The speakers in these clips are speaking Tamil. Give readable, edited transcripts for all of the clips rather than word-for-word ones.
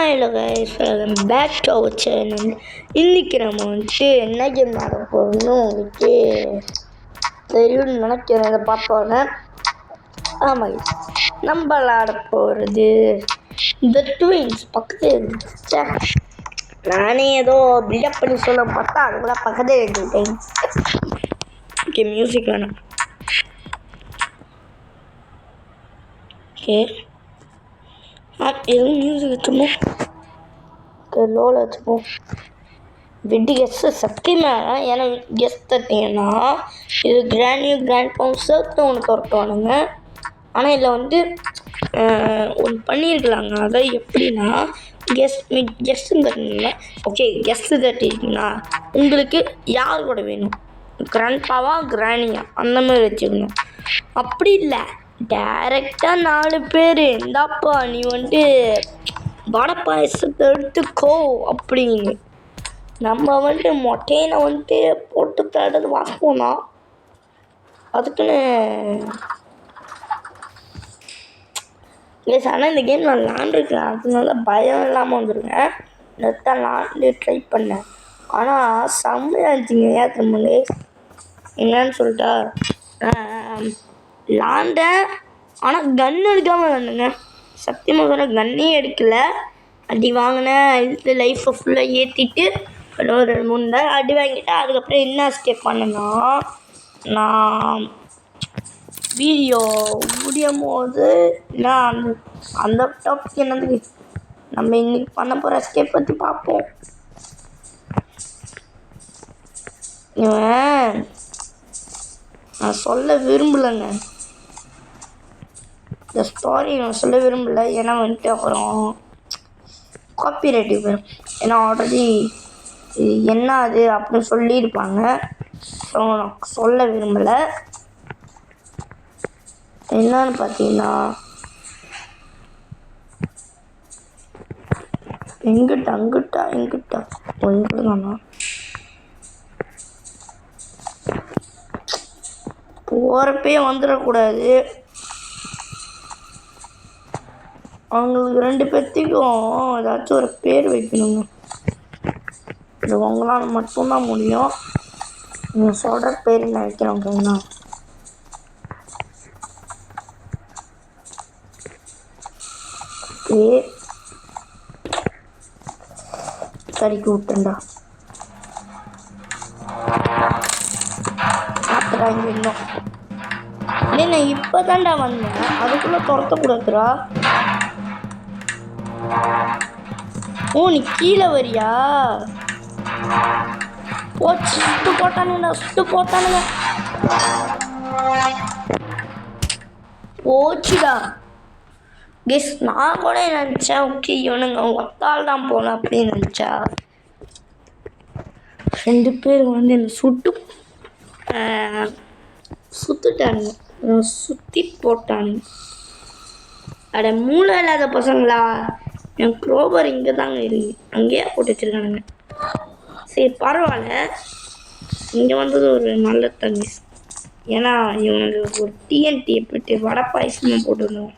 Hello guys, welcome back to our channel. இன்னைக்கு நம்ம வந்துட்டு என்ன கேம் விளாட போகிறோம்னு உங்களுக்கு தெரியும்னு நினைக்கிறேன். இதை பார்த்தோன்னே ஆமாம், நம்ம விளாட போகிறது இந்த ட்வின்ஸ் பக்கத்தில் இருந்துச்சு. நானே ஏதோ பில்டப் பண்ணி சொல்ல பார்த்தா அதுக்குள்ள பக்கத்தில் இருந்துட்டேன். ஓகே, மியூசிக் வேணாம். ஓகே, எதுவும் மியூசிக் வச்சுப்போம். லோவில் வச்சுப்போம். விட்டு கெஸ்ட்டு சத்தியமாக ஏன்னா கெஸ்ட் தட்டிங்கன்னா இது கிராண்ட் பவுன் சேர்த்து ஒன்று திறட்டுவானுங்க. ஆனால் இதில் வந்து ஒன்று பண்ணியிருக்கலாங்க. அதை எப்படின்னா கெஸ்ட்டு தட்டினீங்களா? ஓகே, கெஸ்ட்டு தட்டிங்கன்னா உங்களுக்கு யார் கூட வேணும், கிராண்ட்பாவா கிராணியா அந்த மாதிரி வச்சுக்கணும். அப்படி இல்லை, டைரெக்டாக 4 பேர் இந்தாப்பா நீ வந்துட்டு வடை பாயசத்தை எடுத்துக்கோ அப்படின்னு நம்ம வந்துட்டு மொட்டையில வந்துட்டு போட்டு தடுறது வாசிப்போம்னா அதுக்குன்னு ஆனால் இந்த கேம் நான் விளாண்டுருக்கேன். அதனால பயம் இல்லாமல் வந்துருக்கேன். நெத்தான் விளாண்டு ட்ரை பண்ணேன். ஆனால் செம்மையாக இருந்துச்சுங்க. ஏன் திரும்ப என்னன்னு சொல்லிட்டா விளாண்டேன். ஆனால் கன் எடுக்காமல் விளாண்டுங்க. சத்தியமாக சொல்ல கன்னே எடுக்கலை. அடி வாங்கினேன். இது லைஃப்பை ஃபுல்லாக ஏற்றிட்டு ஒரு 3 நாள் அடி வாங்கிட்டு அதுக்கப்புறம் என்ன ஸ்டெப் பண்ணேன்னா, நான் வீடியோ முடியும் போது நான் அந்த டாபிக் என்னது நம்ம இன்னைக்கு பண்ண போகிற ஸ்டெப் பற்றி பார்ப்போம். நான் சொல்ல விரும்பலைங்க, இந்த ஸ்டோரி நான் சொல்ல விரும்பலை. ஏன்னா வந்துட்டு அப்புறம் காப்பிரைட் வரும். ஏன்னா ஆல்ரெடி என்ன அது அப்படின்னு சொல்லியிருப்பாங்க. ஸோ நான் சொல்ல விரும்பலை. என்னன்னு பார்த்தீங்கன்னா எங்கிட்ட தானா போகிறப்பே வந்துடக்கூடாது. அவங்களுக்கு 2 பேர்த்துக்கும் ஏதாச்சும் ஒரு பேர் வைக்கணுங்க. இது உங்களால் மட்டும்தான் முடியும். நீங்கள் சொல்கிற பேர் என்ன வைக்கிறவங்கன்னா கறிக்கு விட்டுண்டா ஆத்துறாங்க. இன்னும் இல்லை, நான் இப்போ தான்டா வந்தேன். அதுக்குள்ளே துரத்தக்கூடாதுரா. ஓ, நீ கீழே வரியா? சுட்டு போட்டானுங்க. போச்சுடா கெஸ். நான் கூட நினச்சேன் ஓகே இவனுங்க ஒத்தால் தான் போனேன் அப்படின்னு நினச்சா 2 பேர் வந்து என்னை சுற்றுட்டானுங்க, சுற்றி போட்டானுங்க. அட மூளை இல்லாத பசங்களா, என் க்ரோபர் இங்கே தாங்க இருக்கு, அங்கேயே போட்டு வச்சுருக்கானுங்க. சரி பரவாயில்ல, இங்கே வந்தது ஒரு நல்ல தண்ணி. ஏன்னா இவனுக்கு ஒரு டிஎன்டியை போட்டு வடை பாயசமாக போட்டுருந்தோம்.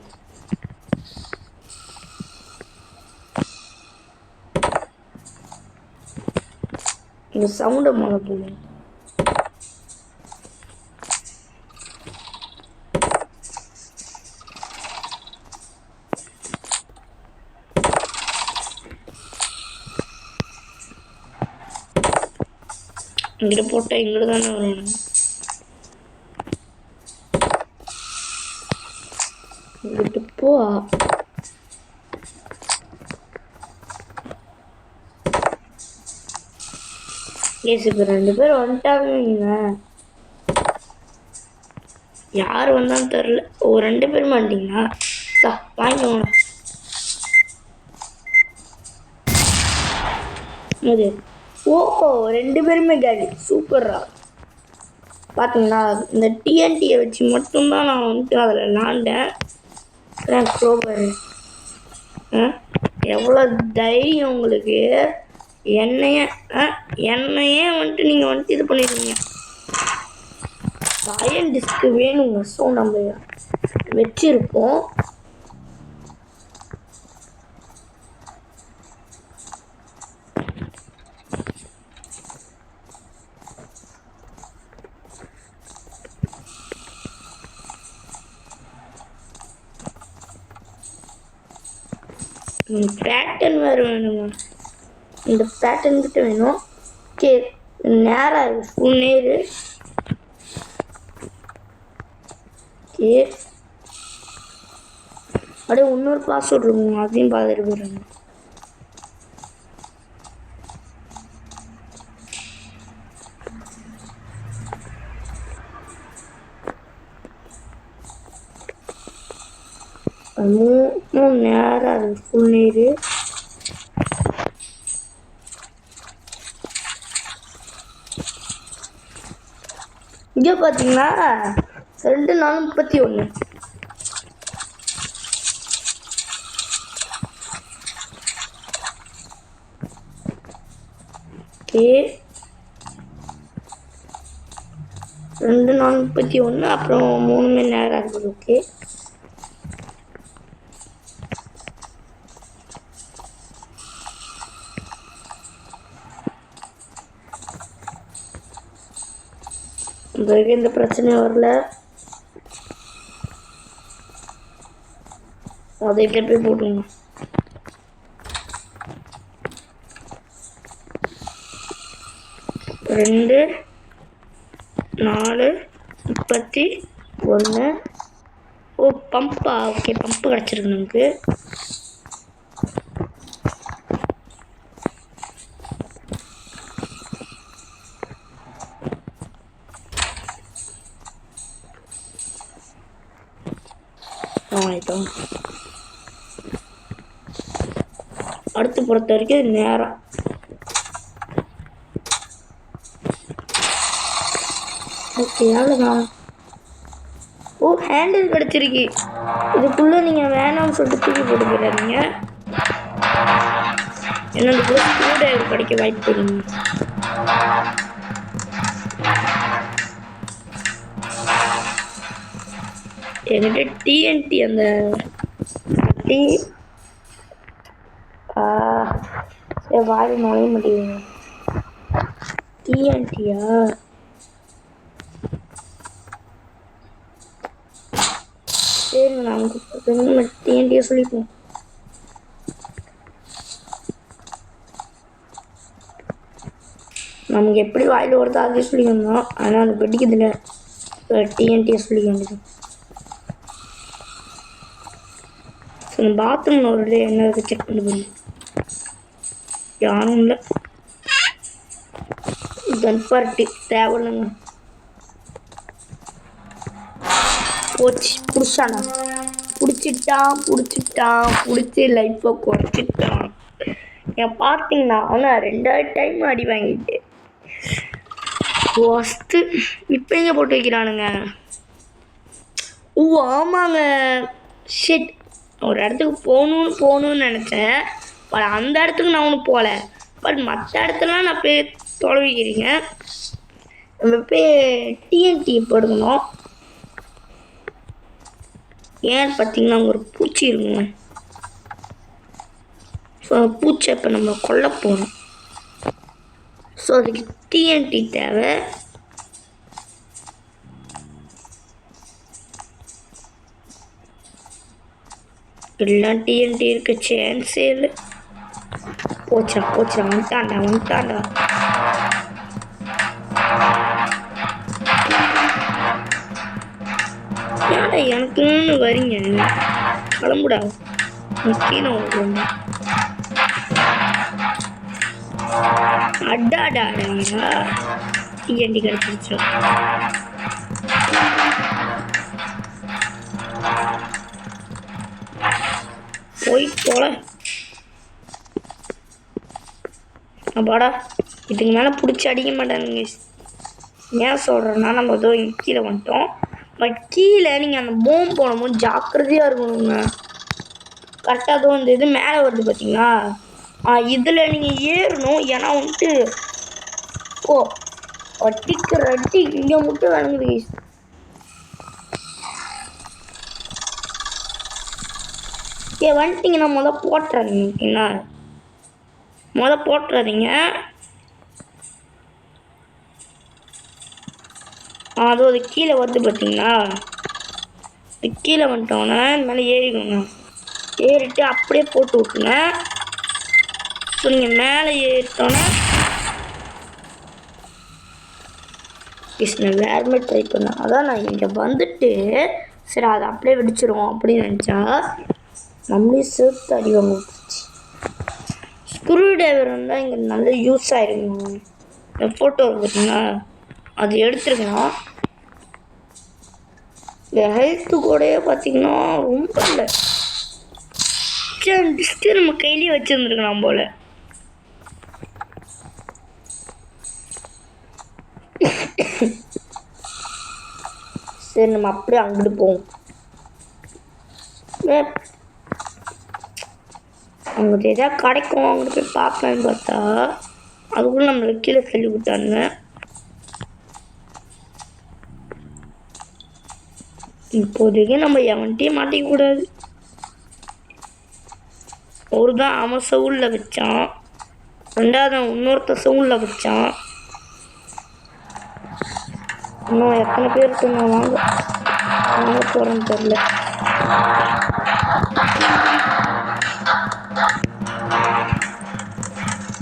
இந்த சவுண்டை மேலே போடுங்க. இங்கிட்ட போட்டால் இங்கிட்ட தானே வரணும். இங்கிட்டு போ. கேஸ் இப்போ 2 பேர் வந்துட்டாங்க. யார் வந்தாலும் தெரில. 2 பேர் மாட்டீங்களா? வாங்கிக்கோங்க. அது ஓஹோ 2 பேருமே காலி. சூப்பர்ரா. பார்த்தீங்களா, இந்த டிஎன்டியை வச்சு மட்டும்தான் நான் வந்துட்டு அதில் விளாண்டேன். க்ரோபர் எவ்வளோ தைரியம் உங்களுக்கு. என்னையே வந்துட்டு நீங்கள் வந்துட்டு இது பண்ணிடுவீங்க. அயன் டிஸ்க் வேணுங்க. ஸோ நம்ம வச்சுருக்கோம். பேட்டர்ன் வேறு வேணுமா? இந்த பேட்டர்ன் கிட்ட வேணும். ஓகே நேராக ஃபுல் நேரு. ஓகே அப்படியே இன்னொரு பாஸ்வேர்ட் இருக்குங்க, அதையும் பார்த்துட்டு போயிடுங்க. மூணு நேரம் அது ஃபுல் நீர். இங்கே பார்த்தீங்கன்னா 2:31. ஓகே 2:31 அப்புறம் 3 மணி நேரம் இருக்குது. ஓகே எந்த பிரச்சனையும் வரல. அதை போய் போட்டுங்க. ரெண்டு 4:31. ஓ பம்பா, ஓகே பம்பு கிடச்சிருக்கு நமக்கு. அடுத்து பொறுத்த வரைக்கும் நேரம் ஓகே அவ்வளோதான். ஓ ஹேண்டில் கிடச்சிருக்கு. இதுக்குள்ளே நீங்கள் வேணாம்னு சொல்லிட்டு தூக்கி போட்டு போயிடாதீங்க. ஏன்னா இதுக்குள்ளே கூட கிடைக்க வாய்ப்பு இல்லைங்க. என்கிட்ட டிஎன்டி அந்த வாரி நுழைய முடியுங்க. டிஎன்டியா? சரிங்க நமக்கு டிஎன்டியை சொல்லிப்போம். நமக்கு எப்படி வாயில் வருதோ அதே சொல்லிக்கணும். ஆனால் அது வெடிக்குதுல டிஎன்டியை சொல்லிக்க வேண்டியது. பாத்ரூம் ஒரு என்ன இருக்குது செக் பண்ணி போய் யாரும் இல்லை. கன் பார்ட்டி தேவையில்லைங்க. போச்சு பிடிச்சானா? பிடிச்சி லைஃப்பை குறைச்சிட்டான். ஏன் பார்த்தீங்கன்னா ஆனால் 2 டைம் அடி வாங்கிட்டு ஃபஸ்ட்டு இப்போ எங்கே போட்டு வைக்கிறானுங்க? ஓ ஆமாங்க, ஷிட். ஒரு இடத்துக்கு போகணுன்னு நினச்சேன். பட் அந்த இடத்துக்கு நான் ஒன்றும் போகல. பட் மற்ற இடத்துலாம் நான் போய் தொலைவிக்கிறீங்க. நம்ம போய் டிஎன்டி போடுக்கணும். ஏன்னு பார்த்தீங்கன்னா அங்கே ஒரு பூச்சி இருக்குங்க. ஸோ அந்த பூச்சை இப்போ நம்ம கொல்ல போகணும். ஸோ அதுக்கு டிஎன்டி தேவை. எல்லாம் டிஎன்டி இருக்க சான்ஸே இல்லை. போச்சா வந்துட்டாண்டா. ஏடா எனக்குன்னு வரீங்க? கிளம்புடா, கீழே ஓடுறோம். அடாடா டிஎன்டி கிடச்சிருச்சு. போய் போல அப்பாடா. இதுக்கு மேலே பிடிச்சி அடிக்க மாட்டானுங்க. ஏன் சொல்கிறேன்னா நம்ம ஏதோ கீழே வந்துட்டோம். பட் கீழே நீங்கள் அந்த போம் போடும்போது ஜாக்கிரதையாக இருக்கணுங்க. கரெக்டாக அதுவும் இந்த இது மேலே வருது பார்த்தீங்களா? இதில் நீங்கள் ஏறணும். ஏன்னா வந்துட்டு ஓ அடிக்கிற அடி இங்கே மட்டும் விளங்குது. வந்துட்டிங்கன்னா போட்டுறாதீங்க. அதுவும் அது கீழே வருது பார்த்தீங்களா? இது கீழே வந்துட்டோன்னா இந்த மேலே ஏறிக்கோங்க. ஏறிட்டு அப்படியே போட்டு விட்டுங்க. ஸோ நீங்கள் மேலே ஏறிட்டோன்னா நான் வேறுமே ட்ரை பண்ணேன். அதான் நான் இங்கே வந்துட்டு சரி அதை அப்படியே வெடிச்சிருவோம் அப்படின்னு நினச்சா நம்மளே சேர்த்து அடி வாங்க விட்டுருச்சு. ஸ்க்ரூ டிரைவர் வந்தால் இங்கே நல்ல யூஸ் ஆகிருங்க. என் ஃபோட்டோ பார்த்தீங்கன்னா அது எடுத்துருக்கணும். என் ஹெல்த்து கூடயே பார்த்தீங்கன்னா ரொம்ப இல்லை. டிஸ்ட்டு நம்ம கையிலேயே வச்சுருந்துருக்கலாம் போல். சரி நம்ம அப்படியே அங்கிட்டு போவோம். அங்கிட்ட எதாவது கிடைக்கும் அங்கிட்டு போய் பார்ப்பேன்னு பார்த்தா அதுக்குள்ளே நம்மளை கீழே தள்ளி விட்டாங்க. இப்போதைக்கு நம்ம எவன்ட்டையும் மாட்டிக்கக்கூடாது. ஒரு தான் அவன் சவுண்டில் வச்சான், ரெண்டாவது அவன் இன்னொருத்த சவுண்டில் வச்சான். இன்னும் எத்தனை பேருக்கு நான் வாங்க போகிறேன்னு தெரில.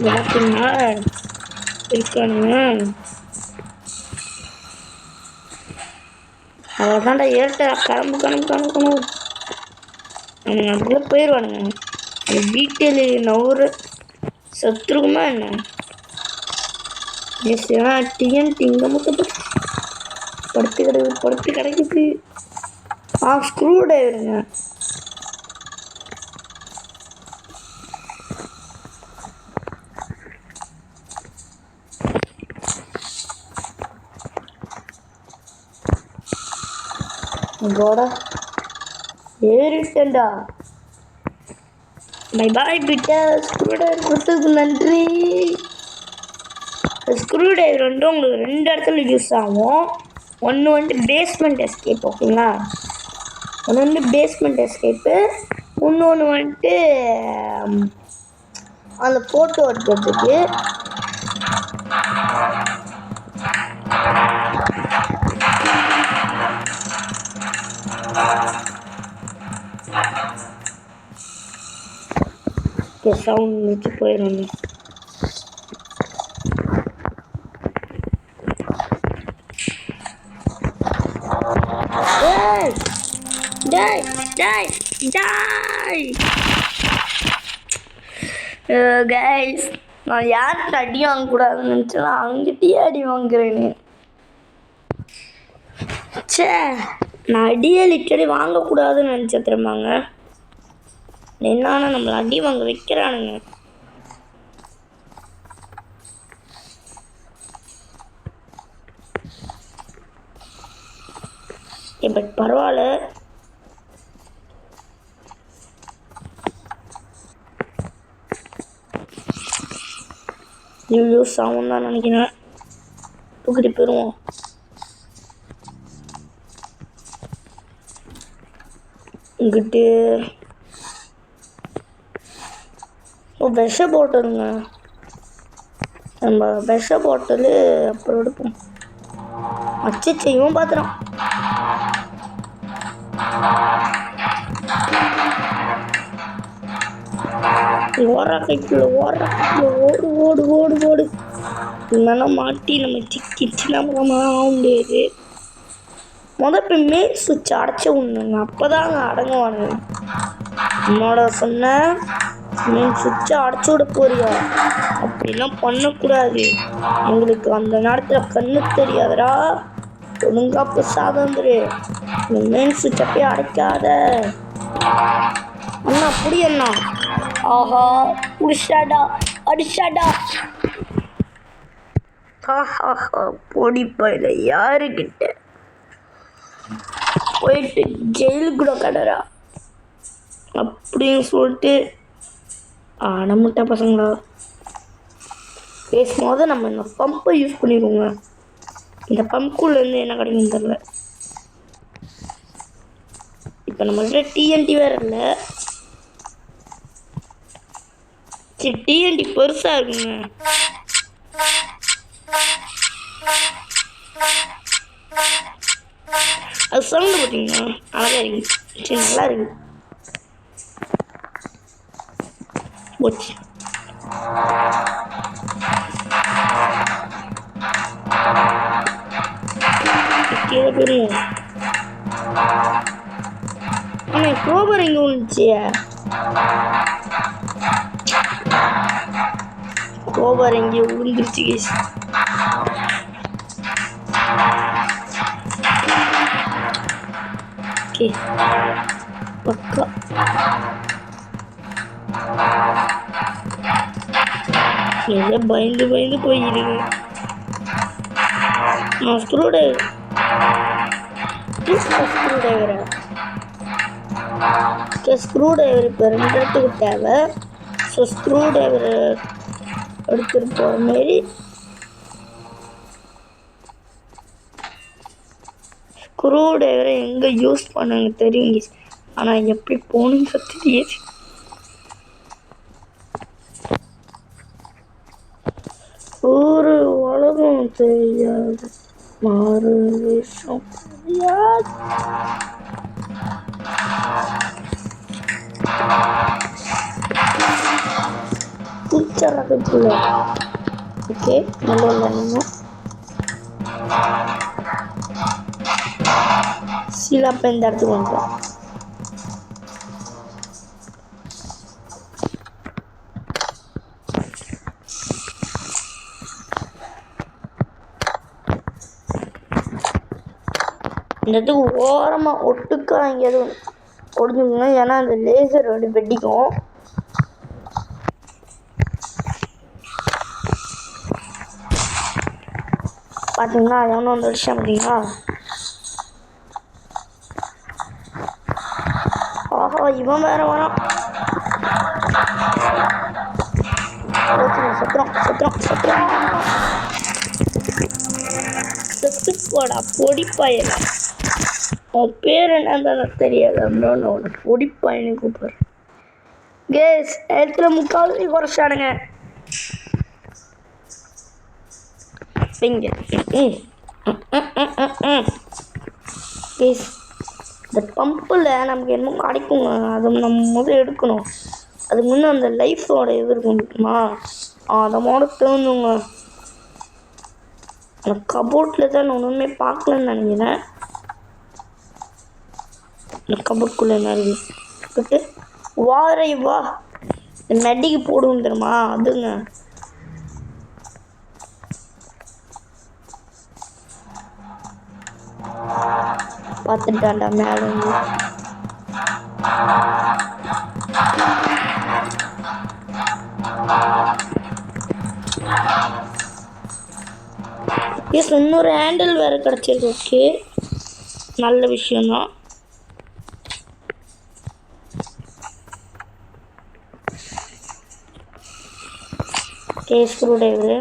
பார்த்தீங்கன்னா இருக்கானுங்க. அவதான்டா ஏற்ற கிளம்பு. அவங்க அதுக்குள்ளே போயிடுவானுங்க. அந்த டீட்டெயிலு நவுறு சத்துருக்குமா என்ன? டிஎன்டி இங்கே மட்டும் படுத்து கிடைக்குது. ஸ்க்ரூ டிரைவருங்க. கோடா ஏறிட்டேன்டா. பை பாய் பிட்ட. ஸ்க்ரூ டிரைவர் கொடுத்ததுக்கு நன்றி. ஸ்க்ரூ டிரைவர் வந்துட்டு உங்களுக்கு 2 இடத்துல யூஸ் ஆகும். ஒன்று வந்துட்டு பேஸ்மெண்ட் எஸ்கேப், ஓகேங்களா? ஒன்று வந்து பேஸ்மெண்ட் எஸ்கேப்பு, இன்னொன்று வந்துட்டு அந்த ஃபோட்டோ எடுக்கிறதுக்கு. சவுண்ட் வச்சு போயிடும். கைஸ், நான் யார்கிட்ட அடி வாங்கக்கூடாதுன்னு நினச்சேன்னா அவங்ககிட்டயே அடி வாங்குறேன்னு. சே, நான் அடியே லிட்டடி வாங்கக்கூடாதுன்னு நினச்சேன். திரும்பாங்க என்னான்னு நம்மளை அடி வாங்க வைக்கிறானுங்க. பட் பரவாயில்ல. யூஸ் ஆகும் தான் நினைக்கிறேன். தூக்கிட்டு போயிடுவோம். இங்கிட்டு விஷ பாட்டிலுங்க. நம்ம விஷ பாட்டிலு அப்புறம் எடுப்போம். அச்சையும் பார்த்துறோம். ஓடு இல்லைன்னா மாட்டி நம்ம சிக்கிச்சுன்னா ஆக முடியாது. இப்போ மேல் சுவிட்ச் அடைச்ச விடணுங்க. அப்போ தாங்க அடங்குவானுங்க. என்னோட சொன்ன மேல் சுவிட்சை அடைச்சி விட போறியா? அப்படிலாம் பண்ணக்கூடாது. உங்களுக்கு அந்த நேரத்தில் கண்ணு தெரியாதரா. ஒழுங்கா போய் சாதந்துரு. மெயின் சுவிட்சை போய் அடைக்காத அண்ணா. புடி அண்ணா. ஆஹா, புடிச்சாடா, அடிச்சாடா. ஆஹா, பொடி பயில யாருக்கிட்ட போயிட்டு ஜெயிலுக்கு கூட கடரா அப்படின்னு சொல்லிட்டு நம்மகிட்ட பசங்களா பேசும்போது நம்ம இந்த பம்பை யூஸ் பண்ணிடுவோங்க. இந்த பம்புக்குள்ளேருந்து என்ன கிடைக்குன்னு தெரில. இப்போ நம்மகிட்ட டிஎன்டி வேறு இல்லை. சரி, டிஎன்டி பெருசாக இருக்குங்க. அது சவுண்டு பார்த்தீங்கன்னா அழகாக இருக்கு. சரி, நல்லா இருக்கு. போச்சு. கீழே போயிருங்க. ஆனால் கோபர் எங்கே விழுந்துச்சு? கோபர் எங்கே விழுந்துருச்சு கேஸ். ஓகே பக்கா ஏதோ பயந்து பயந்து போயிருக்கு. நான் ஸ்க்ரூ டிரைவரா ஸ்க்ரூ டிரைவர் இப்போ 2 இடத்துக்கு தேவை. ஸோ ஸ்க்ரூ டிரைவர் எடுத்துகிட்டு போகிற மாரி ஸ்க்ரூ டிரைவரை எங்கே யூஸ் பண்ணுங்க தெரியுங்க. ஆனால் எப்படி போகணுன்னு தெரியாது. ஒரு உலகம் தெரியாது, மாறு விஷம் தெரியாது. பிடிச்சறதுக்குள்ள ஓகே நல்லா இல்லைங்க. சீலாப்ப இந்த இடத்துக்கு வந்துட்டோம். இந்த இடத்துக்கு ஓரமாக ஒட்டுக்கா எங்கேயாவது ஒடிஞ்சுக்கணும். ஏன்னா அந்த லேசர் வெடிக்கும். பார்த்தீங்கன்னா எவனோ வந்து அடிச்சா பார்த்தீங்களா? ஆஹா இவன் வேற வரான். சத்திரம் சத்திரம் சத்திரம் செத்துப்போடா பொடிப்பாயல. உன் பேர் என்னன்னு தெரியாது. அப்படின்னு அவனை பொடிப்பாயனு கூப்பிடுறேன். கேஸ் இடத்துல 3/4 குறைச்சானுங்க. இந்த பம்பில் நமக்கு என்னமோ கிடைக்குங்க. அதை நம்ம முதல் எடுக்கணும். அதுக்கு முன்னே அந்த லைஃபோட இது இருக்குமா அதை மோட தேணுங்க. அந்த கபோர்டில் தான் நான் ஒன்றுமே பார்க்கலன்னு நினைக்கிறேன். இந்த கபோர்டுக்குள்ளே என்ன இருக்குது? வாரை வா மெடிக்கு போடுவோம் தெரியுமா? அதுங்க பார்த்துட்டான்டா மேலே வந்து. எஸ் இன்னொரு ஹேண்டில் வேறு கிடச்சிருக்கு. ஓகே நல்ல விஷயம்தான். ஓகே ஸ்க்ரூ டிரைவரு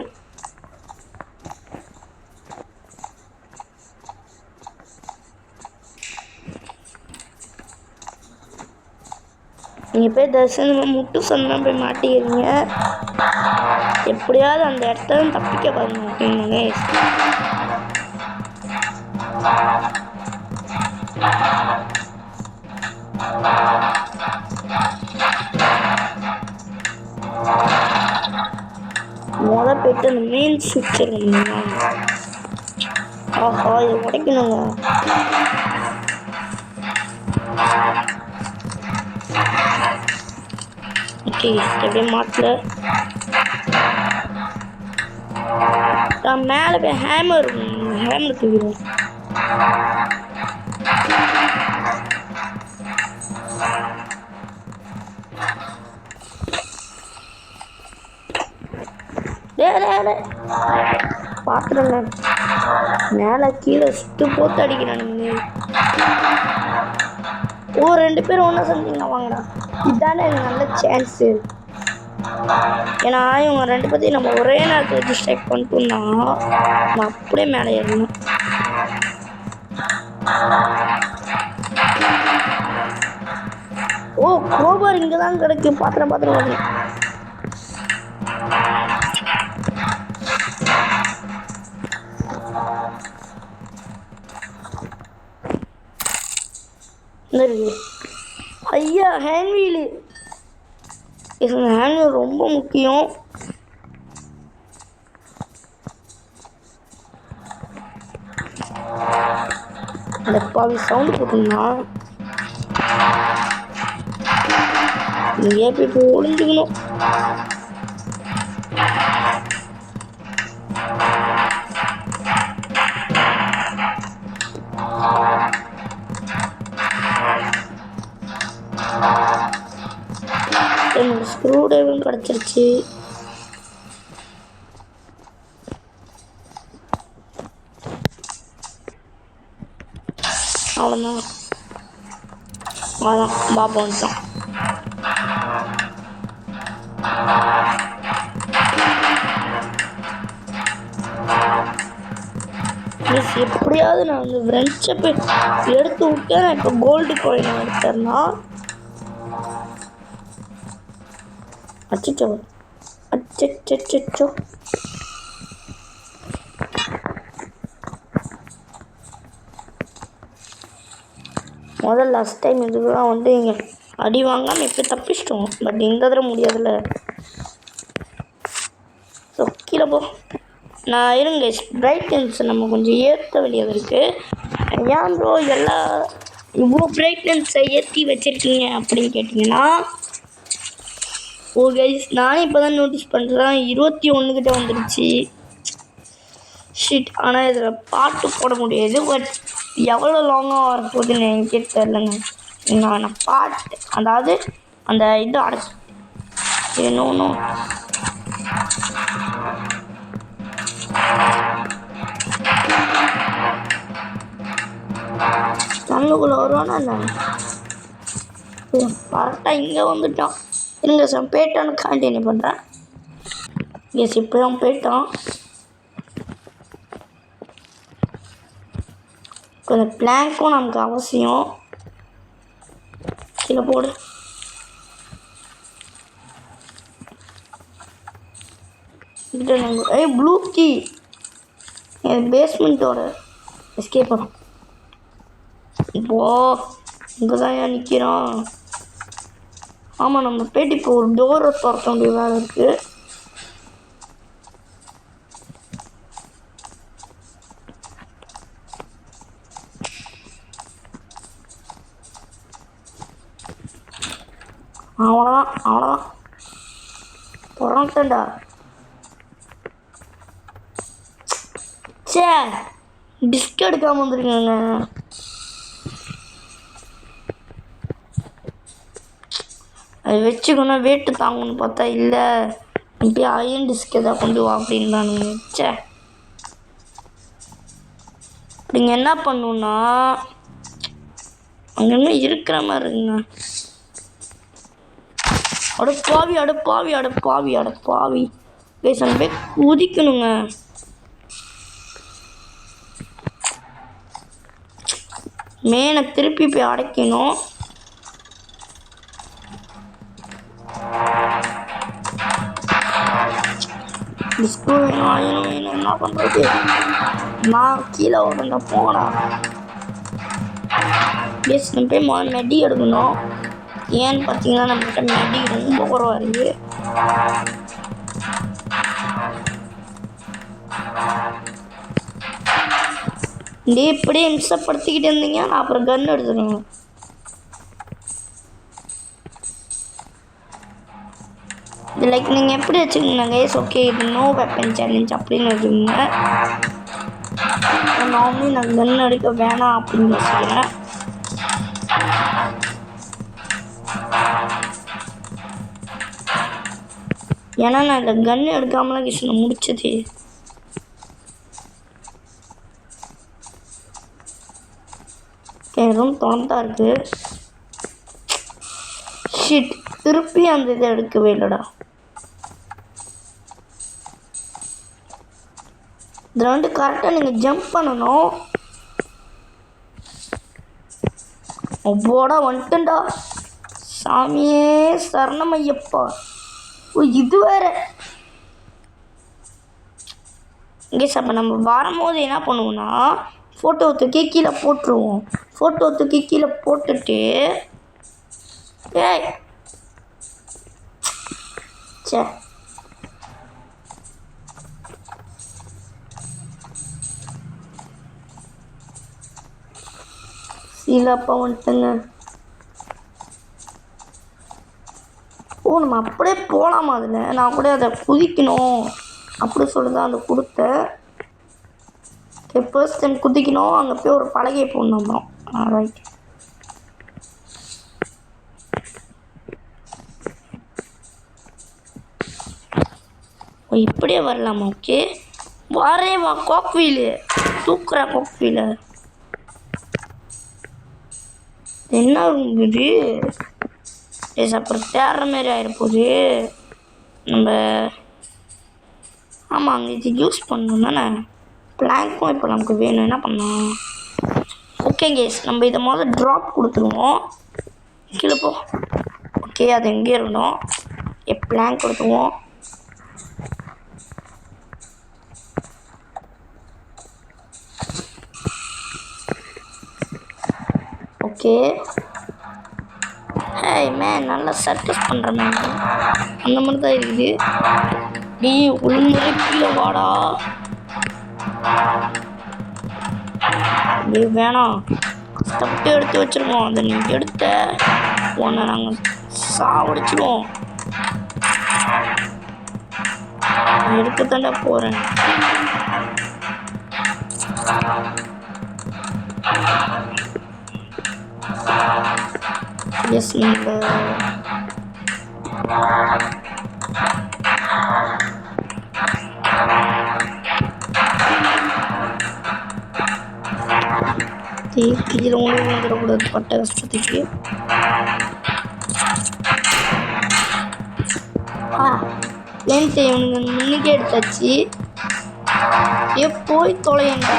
நீங்கள் போய் தரிசனம் முட்டு சொன்னால் போய் மாட்டிக்கிறீங்க. எப்படியாவது அந்த இடத்துல தப்பிக்க பாருங்க. ஓகேங்க போயிட்டு அந்த மெயின் சுவிட்ச் இருக்குங்களா? ஆஹா இதை உடைக்கணுங்க. ஓகே எப்படியே மாட்டல. நான் மேலே போய் ஹேமர் தூக்கிடுவோம். பாத்துருங்க மேலே கீழே சுட்டு போட்டு அடிக்கிறானுங்க. ஓ 2 பேரும் ஒன்றா செஞ்சீங்க வாங்கடா. இதுதானே எனக்கு நல்ல சான்ஸு. ஏன்னா இவங்க 2 பேர்த்தையும் நம்ம ஒரே நேரத்தில் வச்சு ஸ்ட்ரைக் பண்ணிட்டோம்னா நம்ம அப்படியே மேலே ஏறணும். ஓ கோபார் இங்கே தான் கிடைக்கு. பாத்திரம் பாத்திரம் ஐயா ஹேண்ட் வீலு. இது ஹேண்ட் ரொம்ப முக்கியம். அந்த பாவி சவுண்டு போட்டுருந்தா நீயே போய் ஒளிஞ்சுக்கணும். எனக்கு ஸ்க்ரூ டிரைவரும் கிடச்சிருச்சு. அவ்வளோதான். அதான் பாப்பா வந்துட்டான். எப்படியாவது நான் அந்த ஃப்ரெண்ட்ஸை போய் எடுத்து விட்டேன். நான் இப்போ கோல்டு காயின் எடுத்தேன்னா அச்சோ அச்சோ முதல் லாஸ்ட் டைம் இதுக்கெல்லாம் வந்து இங்கே அடி வாங்காமல் எப்படி தப்பிச்சிட்டோம். பட் இந்த தடவை முடியாதுல்ல. ஸோ கீழே போ. நான் இருங்க பிரைட்னஸ் நம்ம கொஞ்சம் ஏற்ற வேண்டியது இருக்குது. ஏன் ப்ரோ இவ்வளோ பிரைட்னஸை ஏற்றி வச்சுருக்கீங்க அப்படின்னு கேட்டிங்கன்னா, ஓ கைஸ் நானே இப்போ தான் நோட்டீஸ் பண்ணுறேன் 21 கிட்ட வந்துடுச்சு. ஷிட். ஆனால் இதில் பாட்டு போட முடியாது. பட் எவ்வளோ லாங்காக வரப்போகுதுன்னு எனக்கே தெரிலங்க. நான் பாட்டு அதாவது அந்த இது இன்னொன்று தண்ணுக்குள்ளே வருவானா இல்லை கரெக்டாக இங்கே வந்துட்டான். இருங்க சார் போயிட்டான்னு கண்டினியூ பண்ணுறேன். எஸ் இப்போ தான் போயிட்டான். கொஞ்சம் பிளாங்க்கும் நமக்கு அவசியம். கீழே போடு. ப்ளூ கீ பேஸ்மெண்ட்டோட எஸ்கேப் பண்ணும். இப்போது இங்கே தான் ஏன் நிற்கிறான். ஆமாம் நம்ம போய்ட்டு இப்போ ஒரு டோரை திறக்க வேண்டிய வேலை இருக்குது. அவ்வளோதான் திறந்துட்டேன்டா. சே டிஸ்க் எடுக்காமல் வந்துருக்கேங்க. அது வச்சுக்கணும் வெயிட்டு தாங்கன்னு பார்த்தா இல்லை இப்படி அயன் டிஸ்க் எதாவது கொண்டு வா அப்படின்றானுங்க. சே நீங்கள் என்ன பண்ணணுன்னா அங்கே இன்னும் இருக்கிற மாதிரி இருக்குங்க. அடப்பாவி பேசணும் போய் குதிக்கணுங்க. மேனை திருப்பி போய் அடைக்கணும். டிஸ்கோ வேணும் என்ன பண்ணுறது. நான் கீழே உடனே போனா பேஸ் நம்ம போய் மெடி எடுக்கணும். ஏன்னு பார்த்தீங்கன்னா நம்மகிட்ட மெடி ரொம்ப குறவா இருக்குது. இப்படியே மிஸ்ஸப்படுத்திக்கிட்டு இருந்தீங்க. நான் அப்புறம் கன் எடுத்துருவேன். இது லைக் நீங்கள் எப்படி வச்சுக்கோங்க கைஸ். ஓகே இது நோ வெப்பன் சேலஞ்ச் அப்படின்னு வச்சுக்கோங்க. நார்மலி நான் கன் எடுக்க வேணாம் அப்படின்னு வச்சுக்கிறேன். ஏன்னா நான் இந்த கன் எடுக்காமலாம் கிருஷ்ண முடிச்சது. ரூம் திறந்தா இருக்கு. ஷிட் திருப்பி அந்த இதை எடுக்கவே இல்லைடா. இதில் வந்து கரெக்டாக நீங்கள் ஜம்ப் பண்ணணும். அவ்வோடா வந்துட்டேன்டா. சாமியே சரணம் ஐயப்பா. ஓ இது வேற இங்கே சார். நம்ம வரும்போது என்ன பண்ணுவோம்னா ஃபோட்டோ தூக்கி கீழே போட்டுருவோம். ஃபோட்டோ தூக்கி கீழே போட்டுட்டு சே சீலாப்பா வந்துட்டுங்க. ஓ நம்ம அப்படியே போகலாமா அதில்? நான் கூட அதை குதிக்கணும் அப்படி சொல்லி தான் அதை கொடுத்தேன். ஃபர்ஸ்ட் டைம் குதிக்கணும், அங்கே போய் ஒரு பலகையை போடணும் அப்புறம். ரைட். இப்படியே வரலாமா? ஓகே வரே வா. கோக்வீலு சூக்கரா. கோக்வீலு என்ன இது? அப்புறம் தேடுற மாரி ஆகிருப்போது நம்ம. ஆமாங்க இது யூஸ் பண்ணணும் தானே. பிளாங்க்கும் இப்போ நமக்கு வேணும். என்ன பண்ணலாம்? ஓகே கேஸ் நம்ம இதை முதல்ல ட்ராப் கொடுத்துருவோம். கீழே போ. ஓகே அது எங்கே இருக்கணும்? பிளாங்க் கொடுத்துருவோம். ஓகே ஹேய் மேன் நல்லா சர்க்கஸ் பண்ணுற மேன் அந்த மாதிரி தான் இருக்குது. நீ ஒழுங்கு கீழே வாடா. நீ வேணாம் ஸ்டெப் எடுத்து வச்சுருக்கோம். அதை நீ எடுத்த உன்னை நாங்கள் சாவடிச்சிடுவோம். எடுக்க தாண்டா போகிறேன். எஸ் நீங்கள் கீழே ஒன்று வந்துடக்கூடாது பட்ட கஷ்டத்துக்கு. லேன்ட்டு இவனுங்க முன்னுக்கே எடுத்தாச்சு. போய் தொலையண்டா.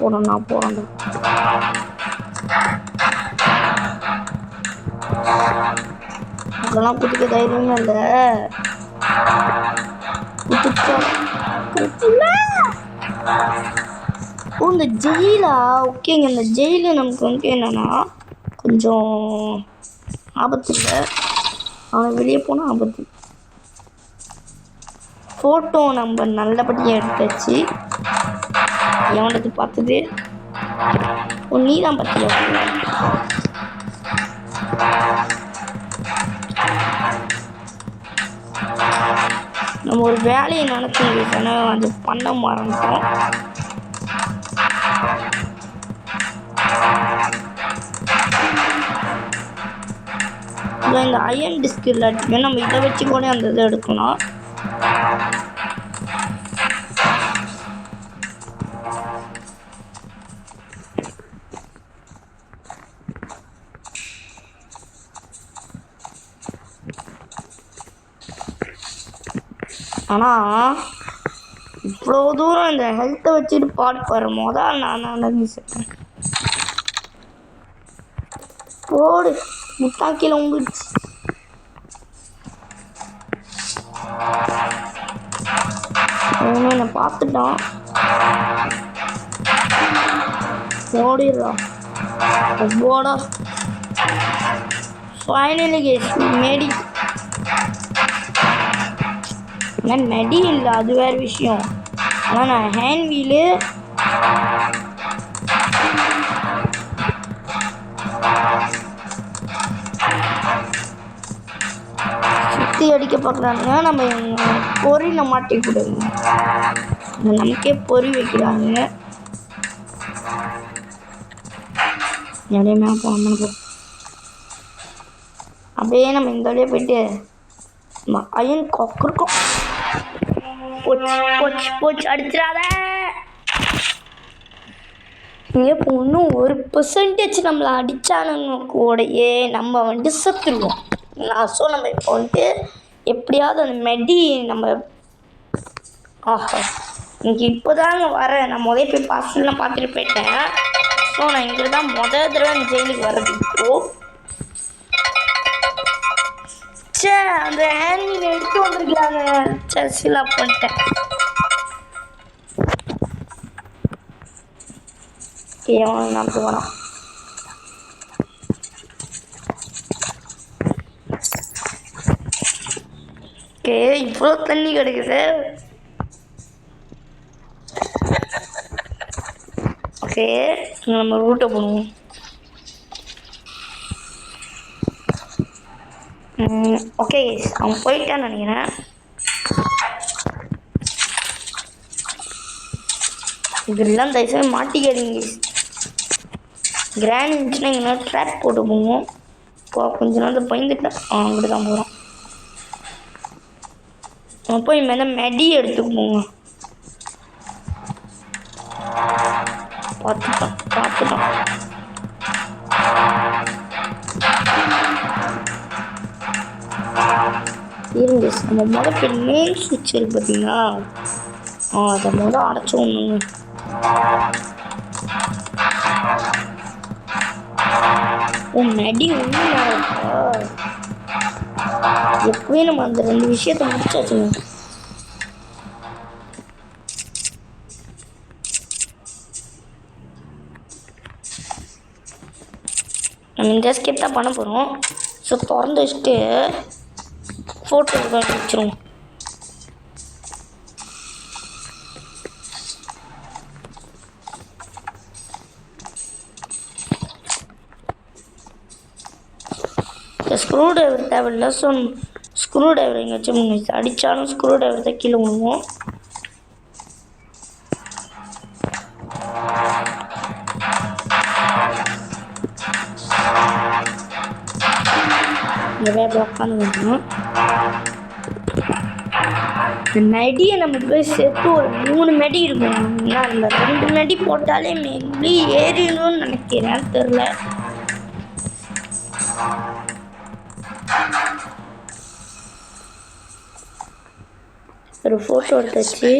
போறேன்டா போறேன்டா. அதெல்லாம் குதிக்க தைரியமே இல்லை. ஓ இந்த ஜெயிலா? ஓகேங்க இந்த ஜெயிலு நமக்கு வந்து என்னன்னா கொஞ்சம் ஆபத்து இல்லை. அவன் வெளியே போனால் ஆபத்து. ஃபோட்டோ நம்ம நல்லபடியாக எடுத்தாச்சு. எவனுக்கு பார்த்தது? ஓ நீ தான் பார்த்தியா? நம்ம ஒரு வேலையை நினச்சிருக்கேன்னா அது பண்ண மறந்துட்டோம். இந்த அயன் டிஸ்க் இல்லாட்டியுமே நம்ம இதை வச்சு கூட அந்த இதை எடுக்கலாம். ஆனால் இவ்வளோ தூரம் இந்த ஹெல்த்தை வச்சுட்டு பாட்டு வர முதல் நான் சொல்கிறேன். போடு முட்டாக்கில உங்கிடுச்சு. அவனும் என்னை பார்த்துட்டான். ஓடிடுறான். போடா ஃபைனலி கேஸ் மேடி. நான் மெடி இல்லை அது வேறு விஷயம். ஆனால் நான் ஹேண்ட் வீலு சுற்றி அடிக்க பார்க்குறாங்க. நம்ம பொறியில் மாட்டிக்கூடாது. நமக்கே பொறி வைக்கிறாங்க. இடையே போனோம். அப்படியே நம்ம இந்த வழியாக போயிட்டு அயன் கொக்கு இருக்கும். போச்சு போச்சு போச்சு அடிச்சிடாத. இப்போ இன்னும் 1% நம்மளை அடித்தானுங்க கூடயே நம்ம வந்துட்டு செத்துருவோம். ஸோ நம்ம இப்போ வந்துட்டு எப்படியாவது அந்த மெடி நம்ம இங்கே இப்போ தாங்க வரேன். நான் முதல் போய் பாஸ்லாம் பார்த்துட்டு போயிட்டேன். ஸோ நான் இங்கே தான் முதல் தடவை அந்த ஜெயிலுக்கு வர்றது. இப்போது சே அந்த ஹேண்ட் எடுத்து வந்திருக்கலாங்க. சர்ச்சில் பண்ணிட்டேன். நமக்கு வேணாம். ஓகே இவ்வளோ தண்ணி கிடைக்குது. ஓகே நம்ம ரூட்டை போடுவோம். ஓகே அவன் போயிட்டான்னு நினைக்கிறேன். இதெல்லாம் தயவுசெய்து மாட்டிக்காதீங்க. கிராண்ட் இருந்துச்சுன்னா எங்கன்னா ட்ராக் போட்டு போவோம். இப்போ கொஞ்ச நாள் பயந்துட்டேன். அங்கிட்டு தான் போகிறோம். நம்ம போய் மேலே மெடி எடுத்துக்கு போங்க. பார்த்துட்டோம். இருங்க நம்ம முதல் மெயின் சுவிட்ச் இருக்கு பார்த்தீங்களா, அதை முதல் அடைச்சி ஒன்றுங்க. மெடி ஒன்று எப்பவே நம்ம அந்த 2 விஷயத்தை முடிச்சாச்சுங்க. நம்ம இந்த ஸ்கெப் தான் பண்ண போகிறோம். ஸோ திறந்து வச்சுட்டு ஃபோட்டோ வச்சிருவோம். ஸ்க்ரூ டிரைவர் தேவையில்லை. ஸோ ஸ்க்ரூ டிரைவர் எங்கேயாச்சும் அடித்தாலும் ஸ்க்ரூ டிரைவர் தான் கீழே விழுவோம். இங்கே வேறு உட்காந்து வைக்கணும். இந்த மெடியை நம்ம போய் சேர்த்து ஒரு 3 மெடி இருக்கும். நான் இந்த 2 மெடி போட்டாலே மேபி ஏறிடணும்னு நினைக்கிறேன், தெரில. ஒரு ஃபோட்டோ எடுத்தாச்சு.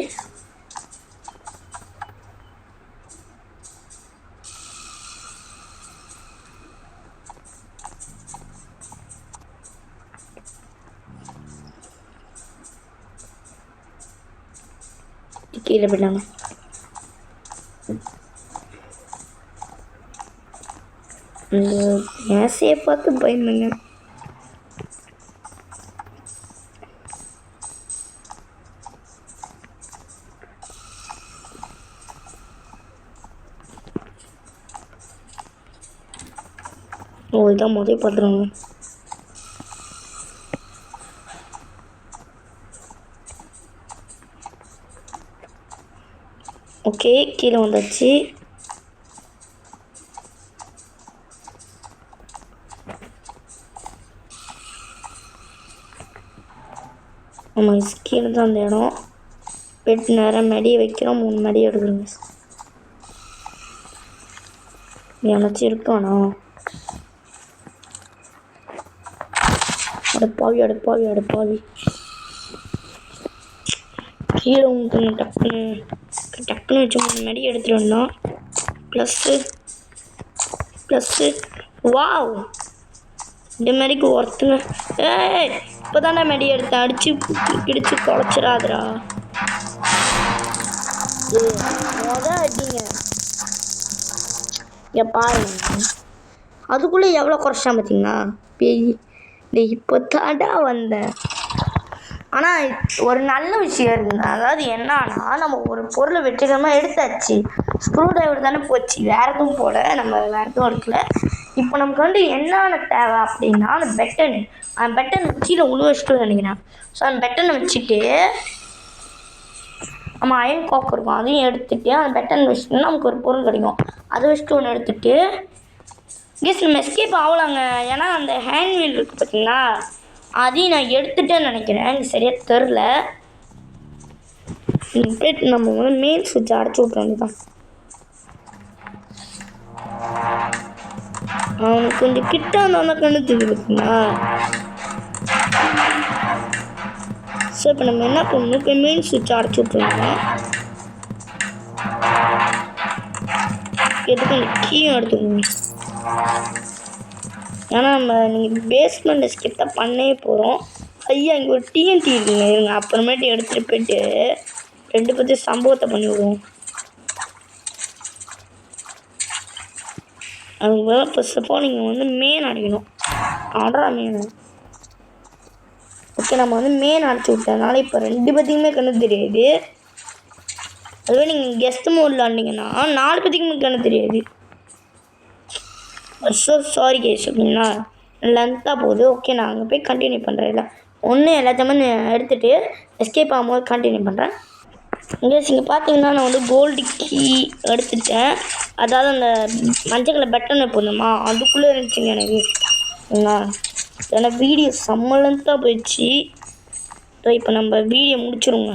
கீழே போயிட்டாங்க. மேசையை பார்த்து பயந்துங்க. இதான் முதல் பார்த்துருவாங்க. ஓகே கீழே வந்தாச்சு. ஆமாம் கீழே தான் அந்த இடம். பெட் நேரம் மெடியை வைக்கிறோம். 3 மெடியை எடுக்கிறோங்க. நினச்சி இருக்கானா? அடுப்பாவி கீழே உங்களுக்கு டக்குன்னு வச்சு 3 மெடி எடுத்துகிட்டு வந்தோம். ப்ளஸ்ஸு வாவ், இந்த மெடிக்கு ஒருத்துங்க. இப்போ தானே மெடி எடுத்தேன். அடித்து பிடிச்சி தொலைச்சிடாதரா. அடிங்க இங்கே பாருங்க. அதுக்குள்ளே எவ்வளோ குறைச்சா பார்த்தீங்களா? இப்போ தாண்டா வந்தேன். ஆனால் ஒரு நல்ல விஷயம் இருக்குங்க. அதாவது என்னன்னா, நம்ம ஒரு பொருளை வெற்றிகரமாக எடுத்தாச்சு. ஸ்க்ரூ டிரைவர் தானே போச்சு, வேறு எதுவும் போல. நம்ம வேறு எதுவும் எடுக்கல. இப்போ நமக்கு வந்து என்னென்ன தேவை அப்படின்னா, அந்த பெட்டன் கீழே வச்சுட்டு நினைக்கிறேன். ஸோ அந்த பெட்டனை வச்சுட்டு நம்ம அயன் காக் இருக்கும், அதையும் எடுத்துகிட்டு அந்த பெட்டன் வச்சுட்டோம்னா நமக்கு ஒரு பொருள் கிடைக்கும். அதை வச்சுட்டு ஒன்று எடுத்துகிட்டு கேஸ் நம்ம எஸ்கேப் ஆகலாங்க. ஏன்னா அந்த ஹேண்ட் வீல் இருக்குது பார்த்தீங்களா, அதையும் நான் எடுத்துட்டேன்னு நினைக்கிறேன். எனக்கு சரியாக தெரில. போய்ட்டு நம்ம வந்து மெயின் சுவிட்சை அடைச்சி விட்ற வேண்டியதான். அவனுக்கு கொஞ்சம் கிட்ட வந்தால் கண்ணு தூக்கி பார்த்தீங்களா. ஸோ இப்போ நம்ம என்ன பண்ணணும், இப்போ மெயின் சுவிட்சை அடைச்சி விட்ருவாங்க. எதுக்கு அந்த கீயும் எடுத்துக்கோங்க. ஏன்னா நம்ம நீங்கள் பேஸ்மெண்ட் எஸ்கேப் தான் பண்ணே போகிறோம். ஐயா இங்கே ஒரு டிஎன்டி இருக்குங்க. இருங்க அப்புறமேட்டு எடுத்துகிட்டு போய்ட்டு 2 பற்றி சம்பவத்தை பண்ணி விடுவோம். அதுக்கு ஃபர்ஸ்ட் ஆஃப் ஆல் நீங்கள் வந்து மெயின் அடிக்கணும். ஆர்டரா மெயின். ஓகே நம்ம வந்து மேன் அடிச்சு விட்டதுனால இப்போ 2 பேத்துக்குமே கண்ணு தெரியாது. அதுவே நீங்கள் கெஸ்ட் மோடில் ஆண்டிங்கன்னா 4 பேத்துக்குமே கண்ணு தெரியாது. ஸோ சாரி கேஸ் ஓகேங்களா, லென்த்தாக போகுது. ஓகே நான் அங்கே போய் கண்டினியூ பண்ணுறேன். இல்லை ஒன்று எல்லாத்தையுமே எடுத்துகிட்டு எஸ்கேப் ஆகும்போது கண்டினியூ பண்ணுறேன். இங்கே பார்த்தீங்கன்னா நான் வந்து கோல்டு கீ எடுத்துட்டேன். அதாவது அந்த மஞ்சள் கலர் பட்டன் போடணுமா அதுக்குள்ளே இருந்துச்சுங்க எனக்கு. ஏன்னா வீடியோ செம்ம லென்த்தாக போயிடுச்சு. இப்போ நம்ம வீடியோ முடிச்சிடுங்க.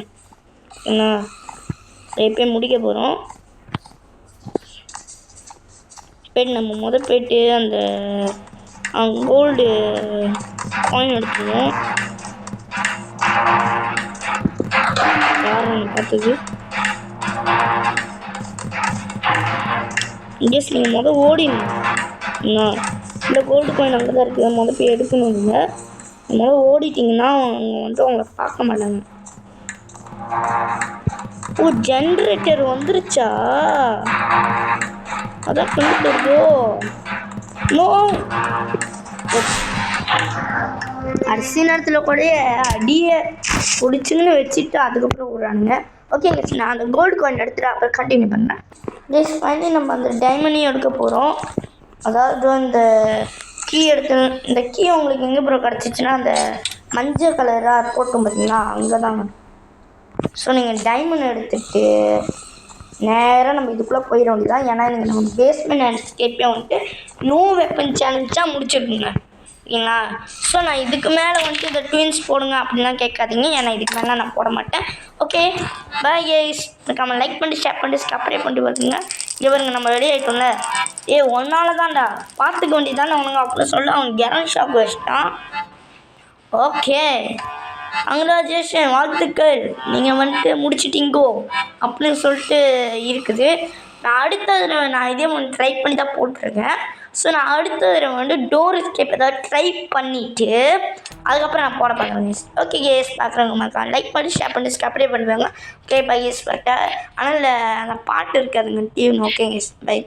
ஏன்னா எப்போயும் முடிக்க போகிறோம். போய்ட்டு நம்ம போய்ட்டு அந்த கோல்டு காயின் எடுத்துருவோம். யாரும் பார்த்தது கேஸ் நீங்கள் ஓடிடணும். இந்த கோல்டு காயின் அங்கே தான் இருக்குது. போய் எடுக்கணும். நீங்கள் ஓடிட்டிங்கன்னா அவங்க வந்து அவங்கள பார்க்க மாட்டாங்க. ஓ ஜென்ரேட்டர் வந்துருச்சா? அதான் கொண்டு நோ அரிசி நேரத்தில் கூட அடியை பிடிச்சிங்கன்னு வச்சுட்டு அதுக்கப்புறம் விட்றானுங்க. ஓகே நான் அந்த கோல்டு காயின் எடுத்துகிட்டு அப்புறம் கண்டினியூ பண்ணுறேன். ஜஸ்ட் பண்ணி நம்ம அந்த டைமண்டையும் எடுக்க போகிறோம். அதாவது இந்த கீ எடுத்து இந்த கீ உங்களுக்கு எங்கே ப்ரோ கிடச்சிச்சின்னா அந்த மஞ்சள் கலராக போட்டோம் பார்த்தீங்களா, அங்கே தாங்க. ஸோ நீங்கள் டைமண்ட் எடுத்துகிட்டு நேராக நம்ம இதுக்குள்ளே போயிட வேண்டியதான். ஏன்னா நீங்கள் நம்ம பேஸ்மெண்ட் அண்ட் எஸ்கேப்பே வந்துட்டு நோ வெப்பன் சேலஞ்சாக முடிச்சிருக்குங்க ஓகேங்களா. ஸோ நான் இதுக்கு மேலே வந்துட்டு இந்த ட்வின்ஸ் போடுங்க அப்படின்லாம் கேட்காதீங்க. ஏன்னா இதுக்கு மேலே நான் போட மாட்டேன். Okay bye guys. நம்ம லைக் பண்ணி ஷேர் பண்ணி சப்ஸ்கிரைப் பண்ணிட்டு வருங்க. இவருங்க நம்ம ரெடி ஆகிட்டோம்ல. ஒன்னால தான்டா பார்த்துக்க வேண்டியதானே உனக்கு அப்படி சொல்ல அவன் கெரன் ஷாப் வச்சிட்டான். ஓகே கங்க்ராச்சுலேஷன், வாழ்த்துக்கள், நீங்கள் வந்துட்டு முடிச்சிட்டிங்கோ அப்படின்னு சொல்லிட்டு இருக்குது. நான் அடுத்த தடவை நான் இதே ஒன்று ட்ரை பண்ணி தான் போட்டிருக்கேன். ஸோ நான் அடுத்த தடவை வந்து டோர் எஸ்கேப் ஏதாவது ட்ரை பண்ணிவிட்டு அதுக்கப்புறம் நான் போட பார்க்குறேன். ஓகே கேஸ் பார்க்குறவங்க மக்கா லைக் பண்ணி ஷேர் பண்ணி சப்ஸ்கிரைப் பண்ணுவாங்க. ஓகே பை கேஸ் பட்ட ஆனால் அந்த பாட்டு இருக்காதுங்க டிவி. Okay case by.